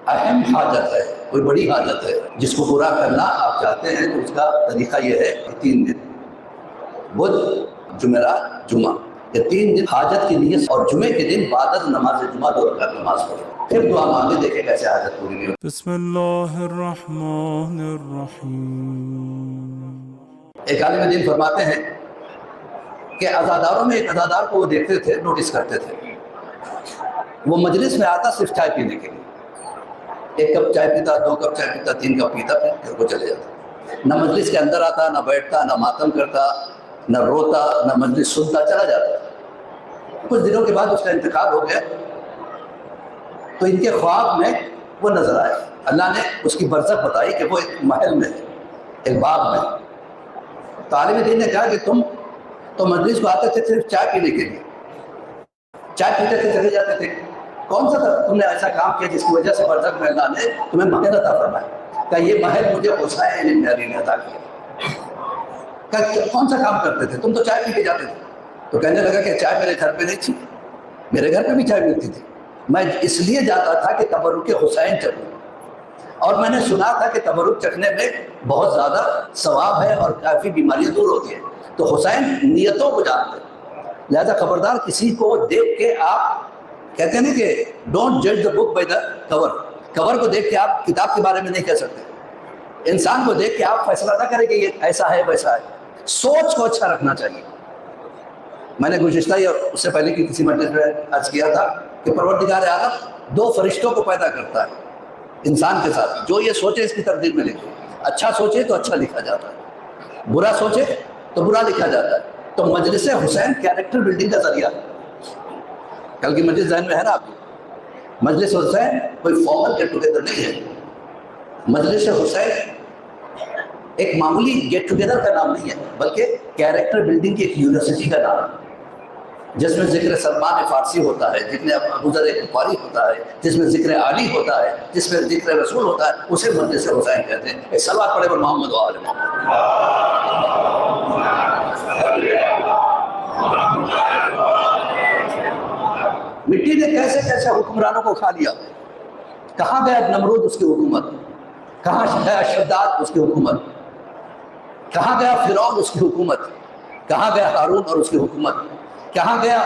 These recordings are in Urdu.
اہم حاجت ہے، کوئی بڑی حاجت ہے جس کو پورا کرنا آپ چاہتے ہیں، تو اس کا طریقہ یہ ہے کہ 3 دن بدھ جمعرات جمعہ، یہ 3 دن حاجت کی نیت، اور جمعے کے دن بعد از نماز جمعہ 2 رکعت نماز پڑھیں، پھر دعا مانگے، دیکھیں کیسے حاجت پوری نہیں ہوتی۔ بسم اللہ الرحمن الرحیم۔ ایک عالم دین فرماتے ہیں کہ عزاداروں میں ایک عزادار کو وہ دیکھتے تھے، نوٹس کرتے تھے، وہ مجلس میں آتا صرف چائے پینے کے لیے، 1 کپ چائے پیتا، 2 کپ چائے پیتا، 3 کپ پیتا، پھر گھر کو چلے جاتا، نہ مجلس کے اندر آتا، نہ بیٹھتا، نہ ماتم کرتا، نہ روتا، نہ مجلس سنتا، چلا جاتا۔ کچھ دنوں کے بعد اس کا انتقال ہو گیا، تو ان کے خواب میں وہ نظر آئے، اللہ نے اس کی برزخ بتائی کہ وہ ایک محل میں، ایک باغ میں۔ تو عالم دین نے کہا کہ تم تو مجلس کو آتے تھے صرف چائے پینے کے لیے، چائے پیتے تھے چلے جاتے تھے، کون سا تم نے ایسا کام کیا جس کی وجہ سے برزخ میں اللہ نے تمہیں محل عطا فرمایا؟ کہ یہ محل مجھے حسین بن علی نے عطا کیا۔ کہ کون سا کام کرتے تھے؟ تم تو چائے پی کے جاتے تھے۔ تو کہنے لگا کہ چائے میرے گھر پہ نہیں تھی، میرے گھر پہ بھی چائے ملتی تھی، میں اس لیے جاتا تھا کہ تبرک حسین چکھوں، اور میں نے سنا تھا کہ تبرک چکھنے میں بہت زیادہ ثواب ہے اور کافی بیماریاں دور ہوتی ہیں۔ تو حسین نیتوں کو جانتے ہیں، لہذا خبردار کسی کو دیکھ کے آپ کہتے ہیں نا کہ ڈونٹ جج دا بک بائی دا کور، کور کو دیکھ کے آپ کتاب کے بارے میں نہیں کہہ سکتے، انسان کو دیکھ کے آپ فیصلہ نہ کریں کہ یہ ایسا ہے ویسا ہے، سوچ کو اچھا رکھنا چاہیے۔ میں نے گزشتہ یا اس سے پہلے کی کسی مجلس میں عرض کیا تھا کہ پروردگار عالم 2 فرشتوں کو پیدا کرتا ہے انسان کے ساتھ، جو یہ سوچے اس کی تقدیر میں لکھے، اچھا سوچے تو اچھا لکھا جاتا ہے، برا سوچے تو برا لکھا جاتا ہے۔ تو مجلس حسین کیریکٹر بلڈنگ کا ذریعہ ہے۔ کل کی مجلس ذہن میں ہے نا آپ کو، مجلس حسین کوئی فارمل گیٹ ٹوگیدر نہیں ہے، مجلس حسین ایک معمولی گیٹ ٹوگیدر کا نام نہیں ہے، بلکہ کیریکٹر بلڈنگ کی ایک یونیورسٹی کا نام ہے، جس میں ذکر سلمان فارسی ہوتا ہے، جس میں ابو ذر غفاری ہوتا ہے، جس میں ذکر علی ہوتا ہے، جس میں ذکر رسول ہوتا ہے، اسے مجلس حسین کہتے ہیں۔ ایک صلوات پڑھے پر محمد و آل محمد۔ مٹی نے کیسے کیسے حکمرانوں کو کھا لیا، کہاں گیا نمرود اس کی حکومت، کہاں گیا شداد اس کی حکومت، کہاں گیا فرعون اس کی حکومت، کہاں گیا ہارون اور اس کی حکومت، کہاں گیا،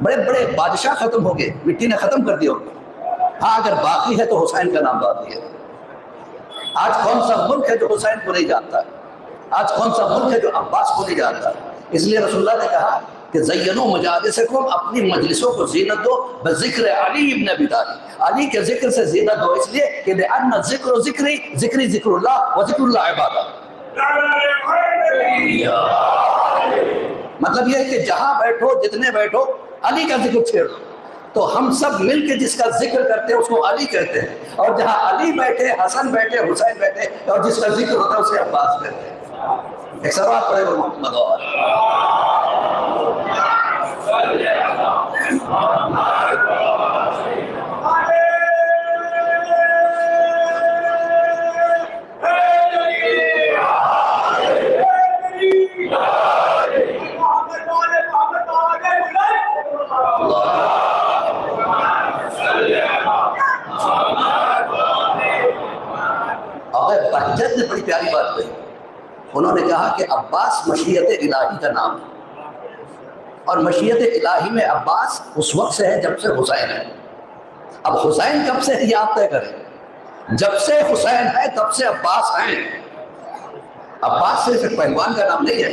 بڑے بڑے بادشاہ ختم ہو گئے، مٹی نے ختم کر دیا۔ ہاں اگر باقی ہے تو حسین کا نام باقی ہے۔ آج کون سا ملک ہے جو حسین کو نہیں جانتا؟ آج کون سا ملک ہے جو عباس کو نہیں جانتا؟ اس لیے رسول اللہ نے کہا کہ زینوا مجالسکم، اپنی مجلسوں کو زینت دو بذکر علی ابن ابی طالب، علی کے ذکر سے زینت دو، اس لیے کہ لأن ذکر ذکری، ذکری ذکر اللہ و ذکر اللہ عبادہ۔ مطلب یہ ہے کہ جہاں بیٹھو، جتنے بیٹھو، علی کا ذکر چھیڑ دو۔ تو ہم سب مل کے جس کا ذکر کرتے ہیں اس کو علی کہتے ہیں، اور جہاں علی بیٹھے، حسن بیٹھے، حسین بیٹھے، اور جس کا ذکر ہوتا ہے اسے عباس کہتے ہیں۔ ایک صلوات پڑھے وہ محمد و آل بہجت نے بڑی پیاری بات کہی، انہوں نے کہا کہ عباس مشیت الہی کا نام ہے، اور مشیت الہی میں عباس اس وقت سے ہے جب سے حسین ہے۔ اب حسین کب سے ہے یہ آپ طے کریں، جب سے حسین ہے تب سے عباس ہیں۔ عباس صرف ایک پہلوان کا نام نہیں ہے،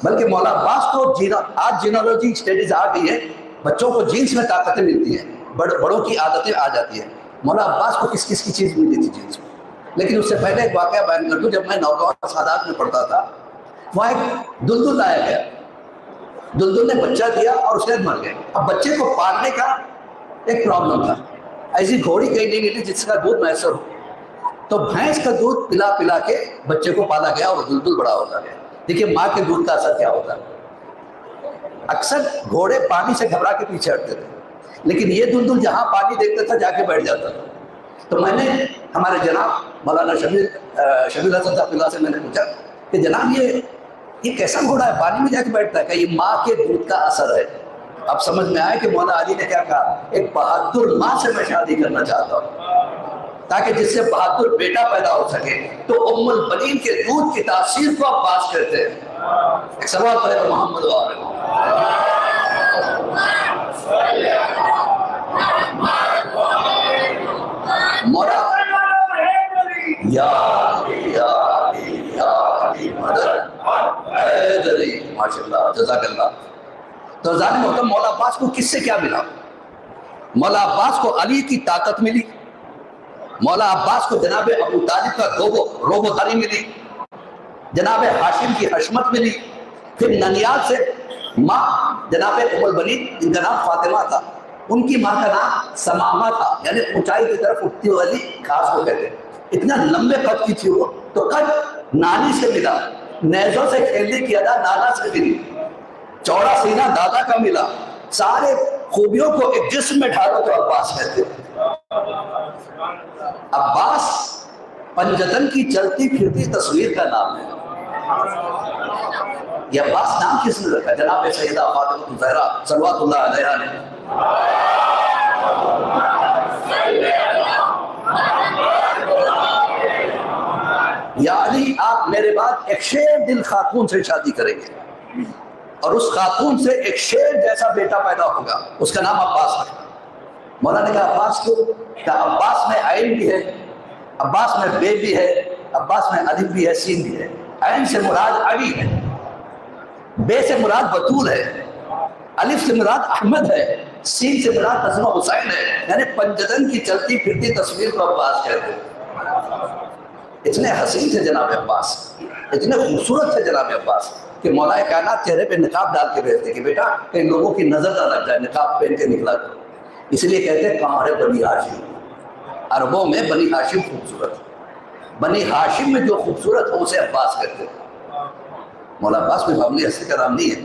بلکہ مولا عباس کو آج جینالوجی اسٹڈیز آ گئی ہے، بچوں کو جینس میں طاقتیں ملتی ہیں، بڑوں کی عادتیں آ جاتی ہیں۔ مولا عباس کو کس کس کی چیز ملی تھی جینس میں؟ لیکن اس سے پہلے ایک واقعہ بیان کر دوں، جب میں نوجوان سادات میں پڑھتا تھا، وہاں ایک دلدل لایا گیا، دلدل نے بچہ دیا اور اس نے مر گیا۔ اب بچے کو پالنے کا ایک پرابلم تھا، ایسی گھوڑی کہیں نہیں ملی جس کا دودھ میسر ہو، تو بھینس کا دودھ پلا پلا کے بچے کو پالا گیا اور دلدل بڑا ہوتا گیا۔ دیکھیے ماں کے دودھ کا اثر کیا ہوتا ہے۔ اکثر گھوڑے پانی سے گھبرا کے پیچھے ہٹتے تھے، لیکن یہ دلدل جہاں پانی دیکھتا تھا جا کے بیٹھ جاتا تھا۔ تو میں نے ہمارے جناب مولانا شبیر حسن صاحب اللہ سے میں نے پوچھا کہ جناب یہ کیسا گھوڑا ہے، پانی میں جا کے بیٹھتا ہے؟ کہ یہ ماں کے دودھ کا اثر ہے۔ اب سمجھ میں آئے کہ مولا علی نے کیا کہا، ایک بہادر ماں سے میں شادی کرنا چاہتا ہوں تاکہ جس سے بہادر بیٹا پیدا ہو سکے۔ تو ام البنین کے دودھ کی تاثیر کو عباس کہتے ہیں۔ ایک سوال پڑے گا محمد وآلہ مولا یا مدد حیدری، ماشاءاللہ جزاک اللہ۔ تو ظالم محترم مولا عباس کو کس سے کیا ملا؟ مولا عباس کو علی کی طاقت ملی، مولا عباس کو جناب ابو طالب کا روب و داری ملی، جناب ہاشم کی حشمت ملی، پھر ننیال سے ماں جناب ام البنین، ان کا نام فاطمہ تھا، ان کی ماں کا نام سمامہ تھا، یعنی اونچائی کی طرف اٹھتی والی گھاس کو کہتے ہیں۔ اتنا لمبے قد کی تھی وہ، تو قد نانی سے ملا، نیزوں سے کھیلنے کی ادا نانا سے ملی، چوڑا سینہ دادا کا ملا، سارے خوبیوں کو ایک جسم میں ڈھالو تو عباس کہتے ہیں۔ عباس پنجتن کی چلتی پھرتی تصویر کا نام ہے۔ یہ عباس نام کس نے رکھا؟ جناب سیدہ فاطمہ الزہرا صلوات اللہ علیہا نے۔ یا علی، آپ میرے بعد ایک شیر دل خاتون سے شادی کریں گے اور اس خاتون سے ایک شیر جیسا بیٹا پیدا ہوگا، اس کا نام عباس رکھنا۔ مولا نے کہا عباس کیوں؟ کہا عباس میں عین بھی ہے، عباس میں بے بھی ہے، عباس میں الف بھی ہے، سین بھی ہے۔ عین سے مراد علی ہے، بے سے مراد بطول ہے، الف سے مراد احمد ہے، سین سے مراد نظم حسین ہے، یعنی پنجتن کی چلتی پھرتی تصویر کو عباس کہتے ہیں۔ اتنے حسین تھے جناب عباس، اتنے خوبصورت تھے جناب عباس کہ مولا کائنات چہرے پہ نقاب ڈال کے بھیجتے کہ بیٹا کئی لوگوں کی نظر نہ لگ جائے، نقاب پہن کے نکلا کرو۔ اس لیے کہتے ہیں قمر بنی ہاشم، عربوں میں بنی ہاشم خوبصورت، بنی ہاشم میں جو خوبصورت ہو اسے عباس کہتے ہیں۔ مولا عباس کوئی معمولی ہستی کا نام نہیں ہے،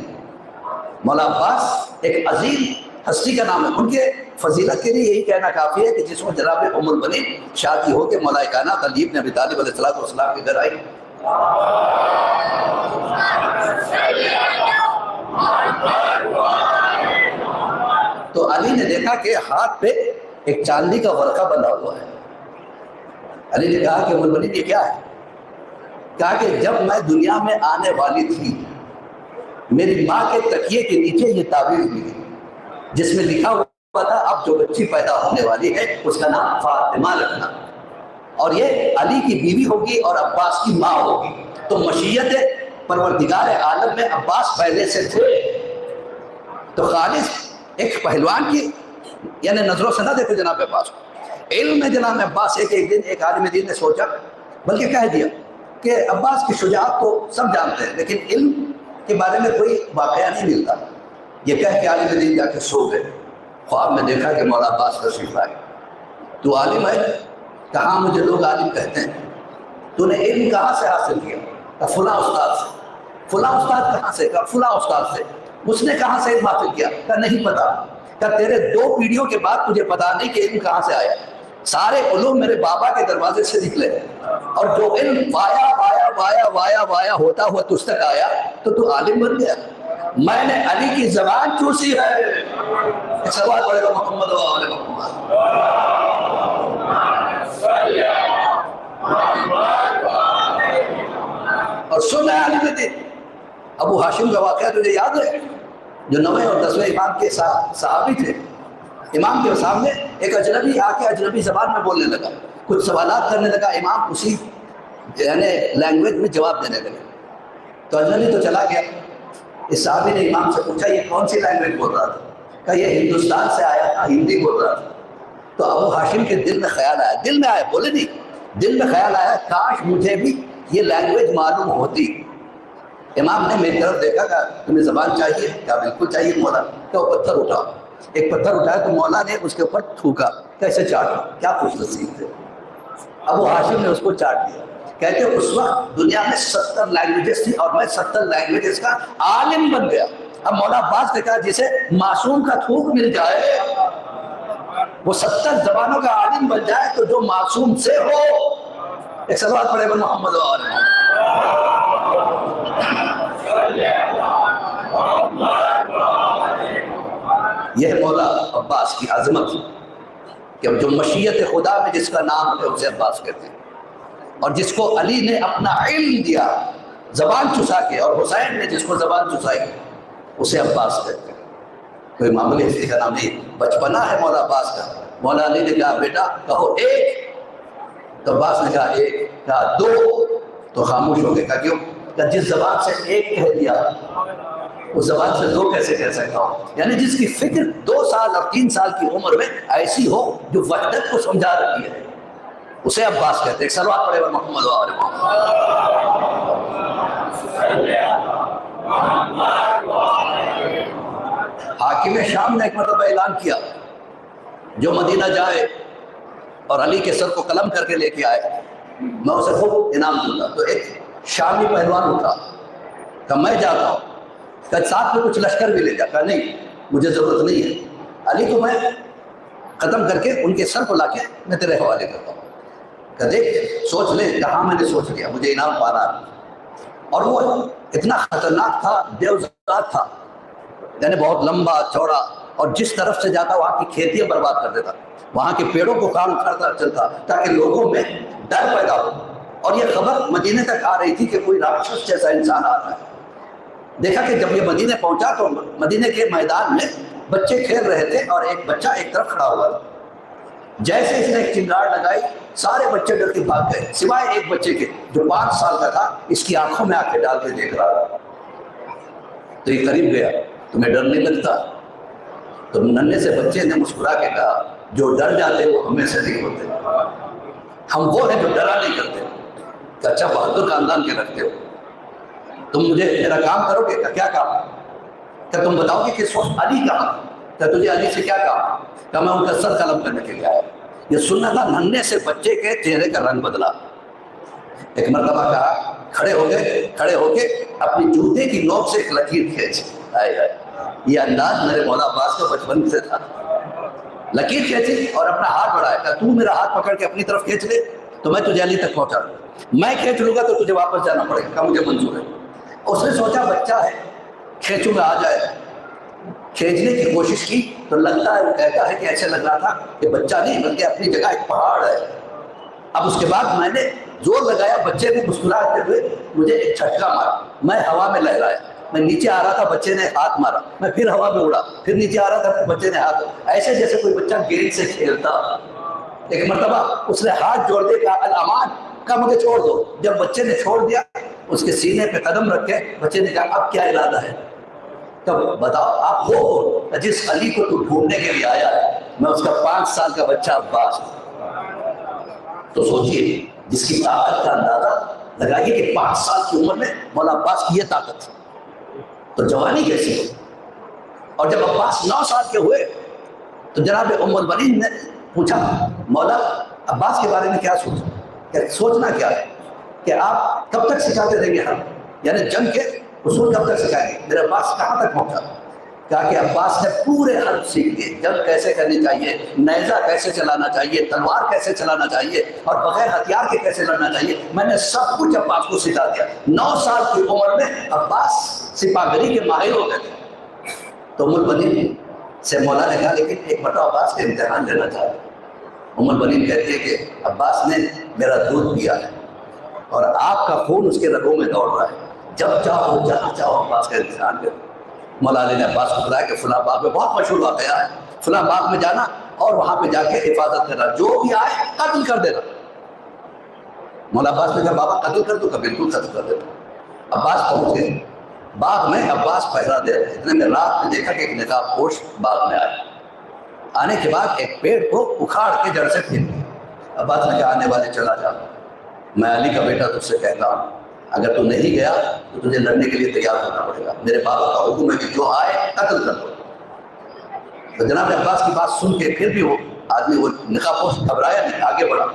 مولا عباس ایک عظیم ہستی کا نام ہے۔ ان کے فضیلت کے لیے یہی کہنا کافی ہے کہ جس میں جناب ام البنین شادی ہو کے مولا کائنات علی بن ابی طالب علیہ السلام کے گھر آئی۔ تو علی نے دیکھا کہ ہاتھ پہ ایک چاندی کا ورقہ بندھا ہوا ہے۔ علی نے کہا کہ ام البنین یہ کیا ہے؟ کہا کہ جب میں دنیا میں آنے والی تھی میری ماں کے تکیے کے نیچے یہ تعویذ ملی جس میں لکھا ہوا تھا اب جو بچی پیدا ہونے والی ہے اس کا نام فاطمہ رکھنا، اور یہ علی کی بیوی ہوگی اور عباس کی ماں ہوگی۔ تو مشیت پروردگار عالم میں عباس پہلے سے تھے۔ تو خالص ایک پہلوان کی یعنی نظروں سے نہ دیکھو جناب عباس کو، علم میں جناب عباس ایک دن ایک عالم دین نے سوچا بلکہ کہہ دیا کہ عباس کی شجاعت تو سب جانتے ہیں لیکن علم کے بارے میں کوئی واقعہ نہیں ملتا۔ یہ کہہ کے عالم دین جا کے سو گئے۔ خواب میں دیکھا کہ مولا عباس تشریف لائے۔ تو عالم ہے؟ کہاں مجھے لوگ عالم کہتے ہیں۔ تو نے علم کہاں سے حاصل کیا؟ کہا فلاں استاد سے۔ فلاں استاد کہاں سے؟ کہا فلاں استاد سے۔ اس نے کہاں سے علم حاصل کیا؟ کہا نہیں پتا۔ کہا تیرے 2 پیڑھیوں کے بعد تجھے پتا نہیں کہ علم کہاں سے آیا؟ سارے علوم میرے بابا کے دروازے سے نکلے اور جو علم وایا وایا وایا وایا وایا ہوتا ہوا تجھ تک آیا تو عالم بن گیا۔ میں نے علی کی زبان چوسی ہے۔ ایک سوال پڑے گا محمد و آل محمد۔ اور سن ہے علی نے ابو ہاشم کا واقعہ تجھے یاد ہے جو 9ویں اور 10ویں امام کے صحابی تھے۔ امام کے سامنے ایک اجنبی آ کے اجنبی زبان میں بولنے لگا، کچھ سوالات کرنے لگا، امام اسی یعنی لینگویج میں جواب دینے لگے۔ تو اجنبی تو چلا گیا۔ اس صحابی نے امام سے پوچھا یہ کون سی لینگویج بول رہا تھا؟ کہا یہ ہندوستان سے آیا تھا، ہندی بول رہا تھا۔ تو ابو ہاشم کے دل میں خیال آیا، دل میں آیا بولے نہیں، دل میں خیال آیا کاش مجھے بھی یہ لینگویج معلوم ہوتی۔ امام نے میری طرف دیکھا کہ تمہیں زبان چاہیے؟ کہا بالکل چاہیے مولا۔ کہ وہ پتھر اٹھا، ایک پتھر اٹھایا تو مولا نے اس کے اوپر تھوکا، کیسے چاٹا؟ کیا خوش نصیب تھے۔ ابو ہاشم نے اس کو چاٹ دیا۔ کہتے ہیں اس وقت دنیا میں 70 لینگویجز تھی اور میں 70 لینگویجز کا عالم بن گیا۔ اب مولا عباس نے کہا جسے معصوم کا تھوک مل جائے وہ 70 زبانوں کا عالم بن جائے تو جو معصوم سے ہو۔ ایک سوال پڑے گا محمد و آل یہ ہے مولا عباس کی عظمت کہ جو مشیت خدا میں جس کا نام ہے اسے عباس کہتے ہیں، اور جس کو علی نے اپنا علم دیا زبان چسا کے، اور حسین نے جس کو زبان چسائی اسے عباس کہتے ہیں۔ کوئی معمولی ہستی کا نام نہیں، بچپنا ہے مولا عباس کا۔ مولا علی نے کہا بیٹا کہو ایک، تو عباس نے کہا ایک، کہا دو، تو خاموش ہو گئے۔ کہا کیوں؟ کہ جس زبان سے ایک کہہ دیا اس زبان سے دو کیسے کہہ سکتا ہوں؟ یعنی جس کی فکر 2 سال اور 3 سال کی عمر میں ایسی ہو جو وحدت کو سمجھا رہی ہے اسے عباس کہتے ہیں۔ ایک صلوات پڑھے محمد و آل محمد۔ حاکم شام نے ایک مرتبہ اعلان کیا جو مدینہ جائے اور علی کے سر کو قلم کر کے لے کے آئے میں اسے خوب انعام دوں گا۔ تو ایک شامی پہلوان اٹھا کہ میں جاتا ہوں، کہ ساتھ میں کچھ لشکر بھی لے جا۔ کہا نہیں مجھے ضرورت نہیں ہے، علی کو میں ختم کر کے ان کے سر کو لا کے میں تیرے حوالے کرتا ہوں۔ کہ دیکھ سوچ لے، کہاں میں نے سوچ لیا، مجھے انعام پانا ہے۔ اور وہ اتنا خطرناک تھا، دیوزات تھا، یعنی بہت لمبا چوڑا، اور جس طرف سے جاتا وہاں کی کھیتیاں برباد کر دیتا، وہاں کے پیڑوں کو کام کرتا چلتا تاکہ لوگوں میں ڈر پیدا ہو۔ اور یہ خبر مدینے تک آ رہی تھی کہ کوئی راکشس جیسا انسان آ رہا ہے۔ دیکھا کہ جب یہ مدینے پہنچا تو مدینے کے میدان میں بچے کھیل رہے تھے اور ایک بچہ ایک طرف کھڑا ہوا تھا۔ جیسے اس نے ایک چنگاڑ لگائی سارے بچے ڈر کے بھاگ گئے سوائے ایک بچے کے جو 5 سال کا تھا، اس کی آنکھوں میں آنکھیں ڈال کے دیکھ رہا تھا۔ تو یہ قریب گیا، تمہیں ڈر نہیں لگتا؟ تو ننھے سے بچے نے مسکرا کے کہا جو ڈر جاتے وہ ہمیں سے نہیں ہوتے، ہم وہ ہیں جو ڈرا نہیں کرتے۔ کہ اچھا بہادر خاندان کے رکھتے ہو، تم مجھے میرا کام کرو گے؟ کیا کام؟ کہ تم بتاؤ گے کہ اس وقت علی کہاں؟ کہ تجھے علی سے کیا کام؟ کہ میں ان کا سر قلم کرنے کے لیے آیا۔ یہ سننا تھا، ننھے سے بچے کے چہرے کا رنگ بدلا۔ ایک مرتبہ کہا کھڑے ہو کے اپنی جوتے کی نوک سے ایک لکیر کھینچ۔ یہ انداز میرے مولا عباس کا بچپن سے تھا۔ لکیر کھینچی اور اپنا ہاتھ بڑھایا، کہ تو میرا ہاتھ پکڑ کے اپنی طرف کھینچ لے تو میں تجھے علی تک پہنچا دوں، میں کھینچ لوں گا تو تجھے واپس جانا پڑے گا، مجھے منظور ہے۔ اس نے سوچا بچہ ہے کھینچوں گا آ جائے، کھینچنے کی کوشش کی تو لگتا ہے، وہ کہتا ہے کہ ایسے لگ رہا تھا کہ بچہ نہیں بلکہ اپنی جگہ ایک پہاڑ ہے۔ اب اس کے بعد میں نے زور لگایا، بچے نے مسکراتے ہوئے مجھے ایک جھٹکا مارا، میں ہوا میں لہرایا، میں نیچے آ رہا تھا، بچے نے ہاتھ مارا، میں پھر ہوا میں اڑا، پھر نیچے آ رہا تھا، بچے نے ہاتھ، ایسے جیسے کوئی بچہ گیند سے کھیلتا۔ ایک مرتبہ اس نے ہاتھ جوڑ دے کہا الامان، کہا مجھے چھوڑ دو۔ جب بچے نے چھوڑ دیا اس کے سینے پہ قدم رکھ کے بچے نے کہا اب کیا ارادہ ہے؟ تب بتاؤ آپ وہ جس علی کو تو ڈھونڈنے کے لیے آیا ہے، میں اس کا 5 سال کا بچہ عباس۔ تو سوچئے جس کی طاقت کا اندازہ لگائیے کہ 5 سال کی عمر میں مولا عباس کی یہ طاقت، تو جوانی کیسی ہو؟ اور جب عباس 9 سال کے ہوئے تو جناب ام البنین نے پوچھا مولا عباس کے بارے میں کیا سوچا؟ کہ سوچنا کیا ہے کہ آپ کب تک سکھاتے رہیں گے ہم، یعنی جنگ کے اصول کب تک سکھائیں گے؟ میرے عباس کہاں تک پہنچا؟ کہا کہ عباس نے پورے حرب سیکھ لیے، جنگ کیسے کرنی چاہیے، نیزہ کیسے چلانا چاہیے، تلوار کیسے چلانا چاہیے، اور بغیر ہتھیار کے کیسے لڑنا چاہیے، میں نے سب کچھ عباس کو سکھا دیا۔ 9 سال کی عمر میں عباس سپاہگری کے ماہر ہو گئے تھے۔ تو ام البنین سے مولا نے کہا لیکن ایک مرتبہ عباس کے امتحان لینا چاہتا ہوں۔ ام البنین کہتی ہے کہ عباس نے میرا دودھ پیا ہے اور آپ کا خون اس کے رگوں میں دوڑ رہا ہے، جب چاہو جہاں چاہو عباس کا امتحان کرو۔ مولا علی نے عباس کو بتایا کہ فلاں باغ میں بہت مشہور واقعہ ہے، فلاں باغ میں جانا اور وہاں پہ جا کے حفاظت کرنا، جو بھی آئے قتل کر دینا۔ مولا عباس نے کہا بابا قتل کر دو؟ کہ بالکل قتل کر دیتا۔ عباس پہنچ گئے باغ میں، عباس پہرا دے رہے، اتنے میں رات میں دیکھا کہ ایک نقاب پوش باغ میں آئے۔ آنے کے بعد ایک پیڑ کو اکھاڑ کے جڑ سے پھینک دیا۔ عباس نے کہا آنے والے چلا جا، میں علی کا بیٹا تجھ سے کہتا ہوں اگر تو نہیں گیا تو تجھے لڑنے کے لیے تیار ہونا پڑے گا، میرے بابا کا حکم ہے کہ جو آئے قتل کر دو۔ تو جناب عباس کی بات سن کے پھر بھی وہ آدمی وہ نقاب پوش گھبرایا نہیں، آگے بڑھا،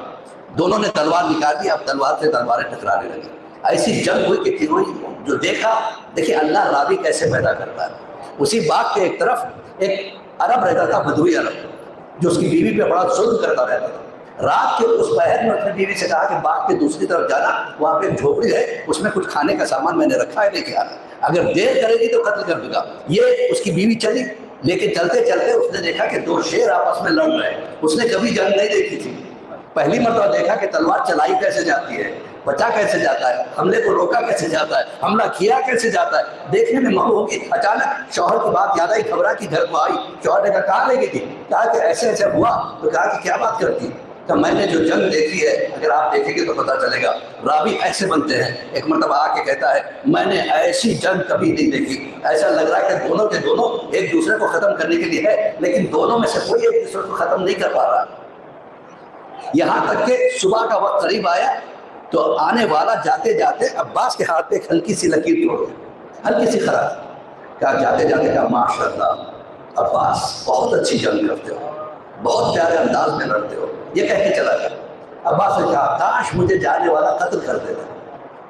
دونوں نے تلوار نکال دی، اب تلوار سے تلواریں ٹکرانے لگی۔ ایسی جنگ ہوئی کہ تینوں جو دیکھا، دیکھیے اللہ راوی کیسے پیدا کرتا ہے۔ اسی باغ کے ایک طرف ایک عرب رہتا تھا، بدوی عرب، جو اس کی بیوی پہ بڑا ظلم کرتا رہتا تھا۔ رات کے اس پہر میں اپنی بیوی سے کہا کہ باغ کے دوسری طرف جانا، وہاں پہ ایک جھوپڑی ہے، اس میں کچھ کھانے کا سامان میں نے رکھا ہے، لے کے آنا، اگر دیر کرے گی تو قتل کر دوں گا۔ یہ اس کی بیوی چلی لیکن چلتے چلتے اس نے دیکھا کہ دو شیر آپس میں لڑ رہے ہیں. اس نے کبھی جنگ نہیں دیکھی تھی. پہلی مرتبہ دیکھا کہ تلوار چلائی کیسے جاتی ہے, بچا کیسے جاتا ہے, حملے کو روکا کیسے جاتا ہے, حملہ کیا کیسے جاتا ہے. دیکھنے میں محو ہوگی. اچانک شوہر کی بات یاد آئی, گھبرا کی گھر کو آئی. شوہر نے کہا کہاں لے گئی تھی؟ کہا کہ ایسے ایسے ہوا. تو کہا کہ کیا بات کرتی؟ کہ میں نے جو جنگ دیکھی ہے, اگر آپ دیکھیں گے تو پتہ چلے گا. راوی ایسے بنتے ہیں. ایک مرتبہ آ کے کہتا ہے میں نے ایسی جنگ کبھی نہیں دیکھی. ایسا لگ رہا ہے کہ دونوں کے دونوں ایک دوسرے کو ختم کرنے کے لیے ہے, لیکن دونوں میں سے کوئی ایک دوسرے کو ختم نہیں کر پا رہا. یہاں تک کہ صبح کا وقت قریب آیا تو آنے والا جاتے جاتے عباس کے ہاتھ پہ ایک ہلکی سی لکیر چھوڑ گئی, ہلکی سی خراش. کہا جاتے جاتے کہا ماشاء اللہ عباس بہت اچھی جنگ کرتے ہو, بہت پیارے انداز میں لڑتے ہو. یہ کہہ کے چلا گیا. عباس نے کہا کاش مجھے جانے والا قتل کر دیتا.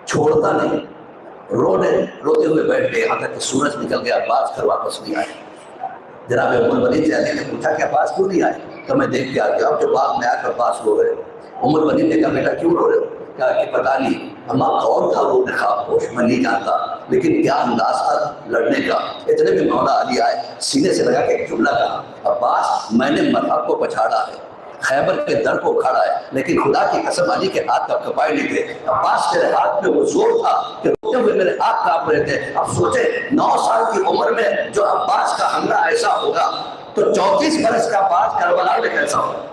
چھوڑتا نہیں, روتے ہوئے بیٹھ گئے یہاں تک کہ سورج نکل گیا. عباس گھر واپس نہیں آئے. جناب ام الولید سے علی نے پوچھا کہ عباس کیوں نہیں آئے؟ تو میں دیکھ کے آ گیا. اب جو باغ میں آ کر عباس رو رہے ہو. ام الولید نے کہا بیٹا کیوں رو رہے ہو؟ کہا کہ پتہ نہیں اما کون تھا وہ نقاب پوش, میں نہیں جانتا, لیکن کیا انداز تھا لڑنے کا. اتنے میں مولا علی آئے, سینے سے لگا کے ایک جملہ کہا عباس میں نے مذہب کو پچھاڑا ہے, خیبر کے در کو کھڑا ہے, لیکن خدا کی قسم علی کے ہاتھ کب کپائے نہیں تھے. عباس تیرے ہاتھ میں وہ زور تھا کہ روتے ہوئے میرے ہاتھ کانپ رہے تھے. اب سوچے 9 سال کی عمر میں جو عباس کا حملہ ایسا ہوگا تو 34 برس کا عباس کربلا میں کیسا ہوگا.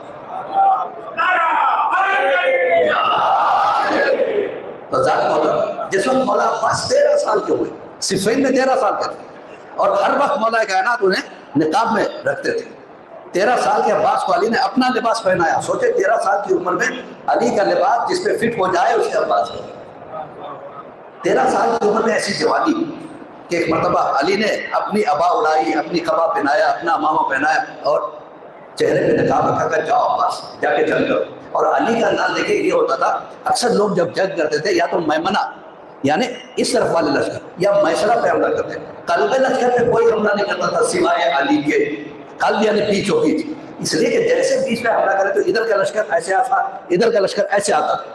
تو ذات مولا جس وقت مولا عباس 13 سال کے ہوئے, صفین میں 13 سال کے تھے, اور ہر وقت مولا کائنات انہیں نقاب میں رکھتے تھے. 13 سال کے عباس کو علی نے اپنا لباس پہنایا. سوچے 13 سال کی عمر میں علی کا لباس جس پہ فٹ ہو جائے اس کے عباس کو. 13 سال کی عمر میں ایسی جوانی کہ ایک مرتبہ علی نے اپنی ابا اڑائی, اپنی قبا پہنایا, اپنا امامہ پہنایا اور چہرے پہ نقاب رکھا کر جاؤ عباس جا کے جنگ کرو. اور علی کا انداز دیکھیں یہ ہوتا تھا, اکثر لوگ جب جنگ کرتے تھے یا تو میمنہ یعنی اس طرف والے لشکر یا میسرہ پہ حملہ کرتے, قلب لشکر پہ کوئی حملہ نہیں کرتا تھا سوائے علی کے. قلب یعنی پیچھو پیچھ, اس لیے کہ جیسے بیچ میں حملہ کرے تو ادھر کا لشکر ایسے آتا, ادھر کا لشکر ایسے آتا تھا.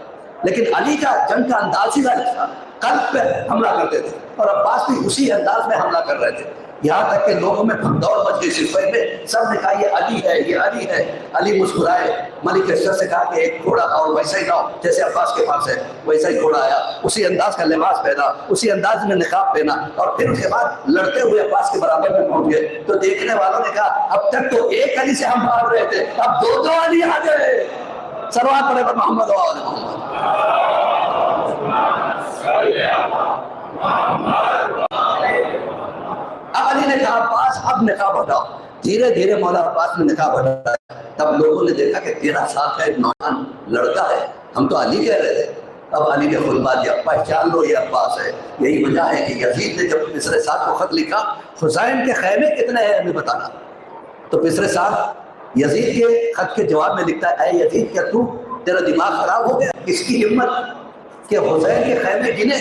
لیکن علی کا جنگ کا انداز ہی غلط تھا, قلب پہ حملہ کرتے تھے, اور عباس بھی اسی انداز میں حملہ کر رہے تھے. یہاں تک کہ لوگوں میں بھگدڑ مچ گئی. صفین میں سب نے کہا یہ علی ہے, یہ علی ہے. علی مسکرائے, ملک اشتر سے کہا کہ ایک گھوڑا اور ویسا ہی لاؤ جیسے عباس کے پاس ہے. ویسا ہی گھوڑا آیا, اسی انداز کا لباس پہنا, اسی انداز میں نقاب پہنا, اور پھر اس کے بعد لڑتے ہوئے عباس کے برابر میں پہنچ گئے. تو دیکھنے والوں نے کہا اب تک تو ایک علی سے ہم بھاگ رہے تھے, اب 2 علی آ گئے. سلوات پڑھے پر محمد و آل محمد. اب علی نے کہا عباس اب نقاب ہٹاؤ. دھیرے دھیرے مولا عباس نے نقاب ہٹایا. تب لوگوں نے دیکھا کہ 13 سال کا ایک نوجوان لڑکا ہے, ہم تو علی کہہ رہے تھے. اب علی نے خطبہ دیا, پہچان لو یہ عباس ہے. یہی وجہ ہے کہ یزید نے جب مصر سعد کو خط لکھا حسین کے خیمے کتنے ہیں ہمیں بتانا, تو مصر سعد یزید کے خط کے جواب میں لکھتا ہے اے یزید کیا تو تیرا دماغ خراب ہو گیا, اس کی ہمت کہ حسین کے خیمے گنے.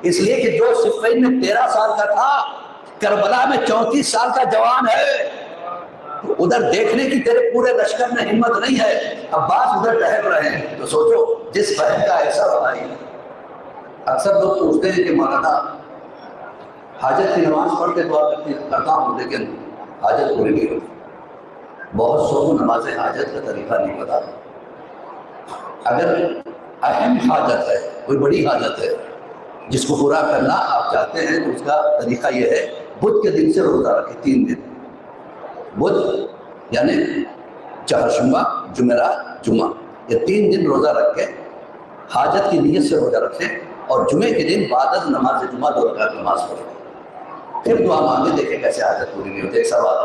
اس لیے کہ جو صفین میں 13 سال کا تھا کربلا میں 34 سال کا جوان ہے. ادھر دیکھنے کی تیرے پورے لشکر میں ہمت نہیں ہے, عباس ادھر ٹہل رہے ہیں. تو سوچو جس بہن کا ایسا بھائی. اکثر لوگ پوچھتے ہیں کہ مولانا حاجت کی نماز پڑھ کے دعا کرتا ہوں لیکن حاجت پوری نہیں ہوتی. بہت سو نماز حاجت کا طریقہ نہیں پتا. اگر اہم حاجت ہے, کوئی بڑی حاجت ہے جس کو پورا کرنا آپ چاہتے ہیں تو اس کا طریقہ یہ ہے بدھ کے دن سے روزہ رکھے 3 دن. بدھ یعنی چہارشنبہ, جمعرات, جمعہ, یہ 3 دن روزہ رکھ کے حاجت کی نیت سے روزہ رکھیں, اور جمعے کے دن بعد نماز جمعہ 2 رکعت نماز پڑھیں, پھر دعا مانگے, دیکھیں کیسے حاجت پوری نہیں ہوتی. ایک سوال